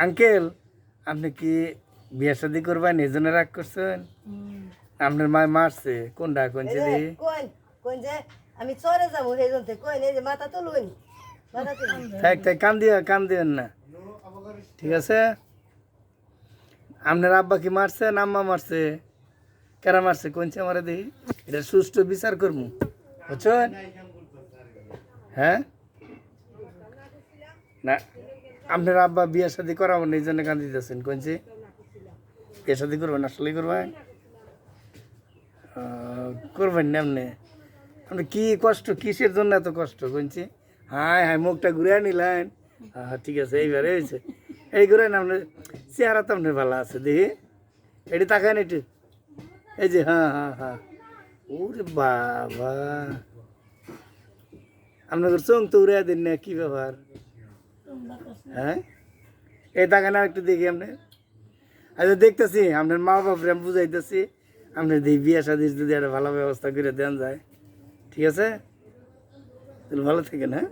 Uncle আপনি কি বিয়ে শাদি করবেন এই জন্য রাগ করছেন? আপনার মা মারছে কোনটা কোনছে দি কোন যে আমি চলে যাবো সেই জন্য কই এই যে মাথা তুলুন মাথা তুলুন থাক থাক কান দিবেন না, ঠিক আছে? আপনার আব্বা কি মারছে না আম্মা মারছে? কারা মারছে কোনছে আমারে দেখি, এটা সুষ্ঠু বিচার করবো, বুঝছেন? হ্যাঁ না, আপনার আব্বা বিয়ে শাদি করাবো না এই জন্য কান দিতেছেন কোনছে? বিয়ে শাদি করবেন আসলে করবেন? করবেন না আপনি? আপনি কি কষ্ট, কিসের জন্য এত কষ্ট কোনছি? হায় হায় মুখটা ঘুরে নিলেন, হ্যাঁ ঠিক আছে এইবারে হয়েছে, এই ঘুরে না আপনার চেহারা তো আপনার ভালো আছে দেখি, এটি তাকান একটু, এই যে হ্যাঁ হ্যাঁ হ্যাঁ, ওরে বাবা আপনাদের চোখ তো উড়ে দিন না, কি ব্যাপার? হ্যাঁ এই তাকান আর একটু দেখি আপনি, আচ্ছা দেখতেছি আপনার মা বাপরে আমি বুঝাইতেছি, আপনার এই বিয়ে শাদির যদি একটা ভালো ব্যবস্থা করে দেন যায়, ঠিক আছে? তাহলে ভালো থাকেন, হ্যাঁ?